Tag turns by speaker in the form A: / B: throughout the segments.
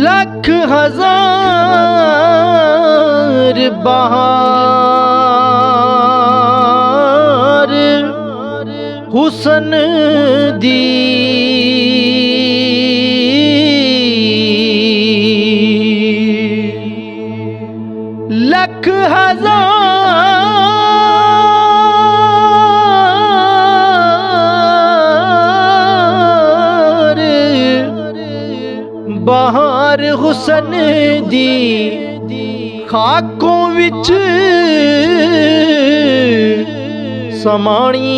A: लख हजार बहार हुसन दी लख हजार बहार हुसन दी खाकों विच समाणी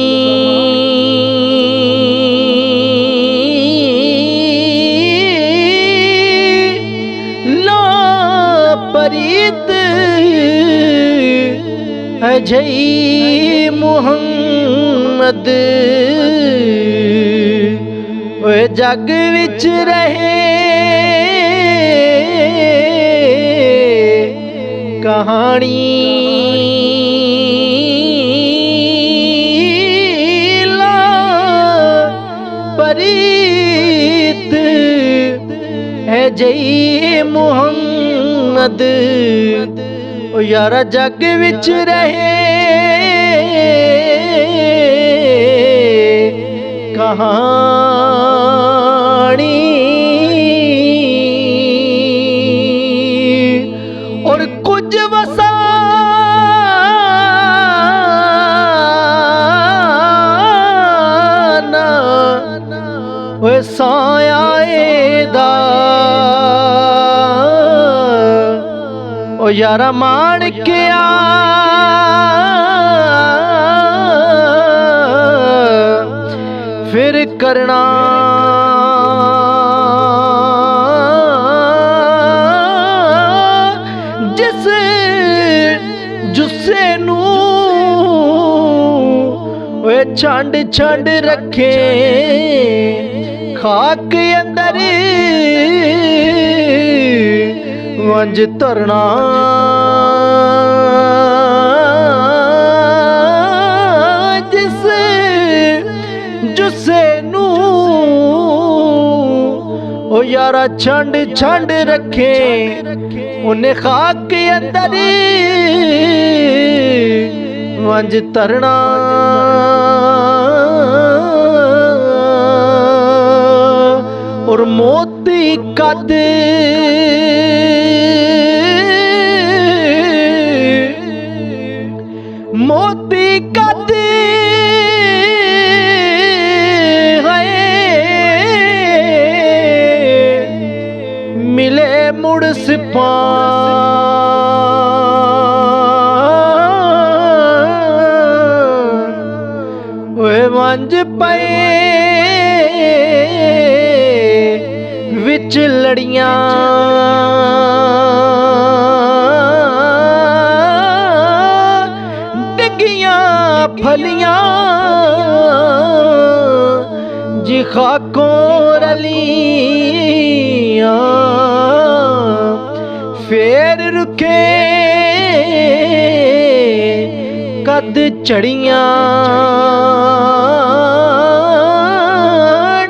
A: ला परीत अजई मुहम्मद ओए जग विच रहे कहानी ला परीत है जई मुहम्मद ओ यारा जग विच रहे कहानी और कुछ वसाना वे सायादा ओ यारा मान के आ फिर करना जिस जुस्से नू वे छंड छंड रखे खाक अंदर वंज धरना जिस जुस्से नू ओ यारा छंड छंड रखे उन्हें खाक अंदर वंज धरना और मोती कद मोती कद मिले मुड़ सिपा वे वंज पे विच लड़ियां डिगियां फलियां जी खाकों रलियां फेर रुके कद चढ़ियां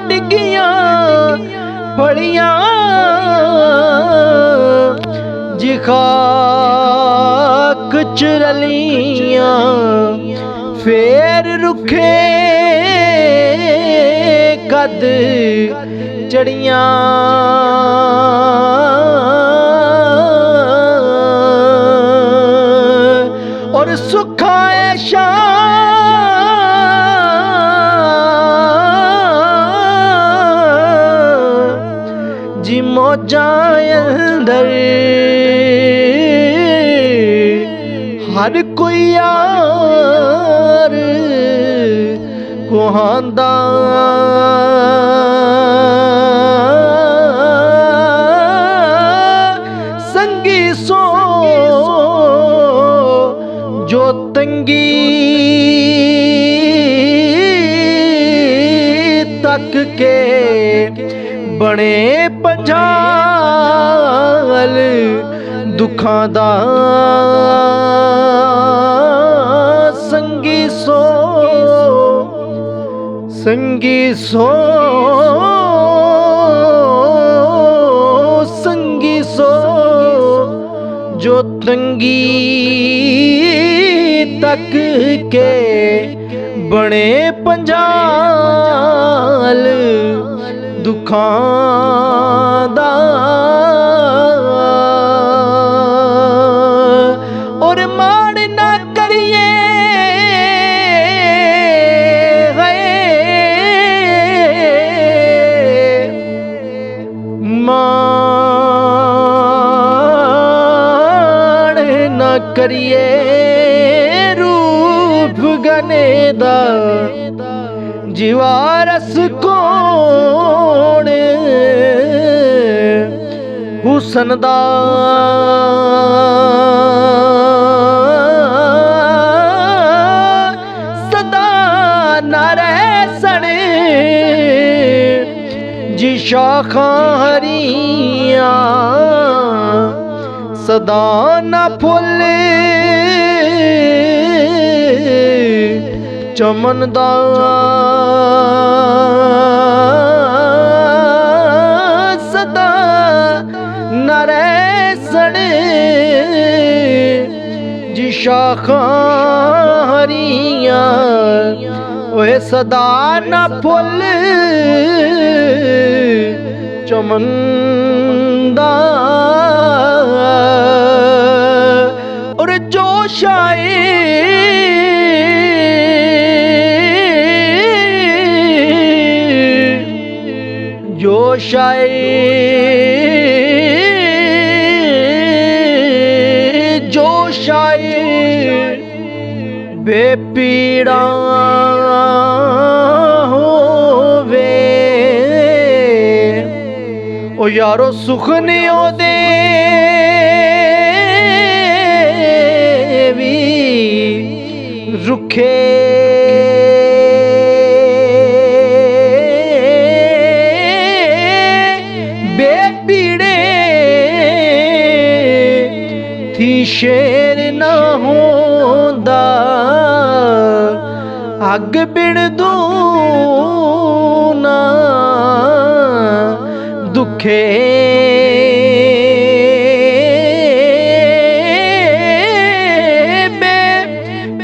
A: डिगियां फलियां जी खाक चुरलियां फेर रुखे कद चढ़ियां और सुखा ऐशा जी मौजा अंदर हर कोई यार कुहांदा संगी सो जो तंगी तक के बने पंजाल दुख ਦੁੱਖਾਂ ਦਾ ਸੰਗੀ ਸੋ ਸੰਗੀ ਸੋ ਸੰਗੀ ਸੋ ਜੋ ਤੰਗੀ ਤੱਕ ਕੇ ਬਣੇ ਪੰਜਾਲ ਦੁੱਖਾਂ ਦਾ ਔਰ ਮਾਣ ਨਾ ਕਰੀਏ ਮਾਣ ਨਾ ਕਰੀਏ ਰੂਪ ਗਨੇ ਦਾ ਜਿਵਾਰਸ ਕੌਣ ਹੁਸਨ ਦਾ ਸਦਾ ਨਾ ਰਹਿ ਸਣੇ ਜੀ ਸ਼ਾਖਾਂ ਹਰੀਆਂ ਸਦਾ ਨਾ ਫੁੱਲ ਚਮਨ ਦਾ ਸਦਾ ਨਾ ਰਹਿ ਸਣੇ ਜੀ ਸ਼ਾਖਾਂ ਹਰੀਆਂ ਓਏ ਸਦਾ ਨਾ ਫੁੱਲ ਚਮਨ ਦਾ ਔਰ ਜੋਸ਼ ਆਏ ਜੋਸ਼ ਆਏ ਜੋਸ਼ ਆਏ ਬੇਪੀੜਾ ਹੋਵੇ ਓ ਯਾਰੋ ਸੁਖ ਨੀ ਉਹਦੇ ਵੀ ਰੁੱਖੇ ਸ਼ੇਰ ਨਾ ਹੁੰਦਾ ਅੱਗ ਬਿਨ ਦੂਨਾ ਦੁਖੇ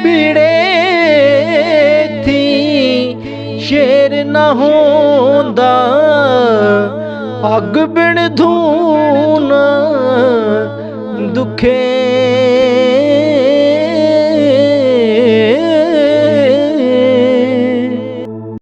A: ਬੀੜੇ ਥੀ ਸ਼ੇਰ ਨਾ ਹੁੰਦਾ ਅੱਗ ਬਿਨ ਧੂਨਾ ਦੁਖੇ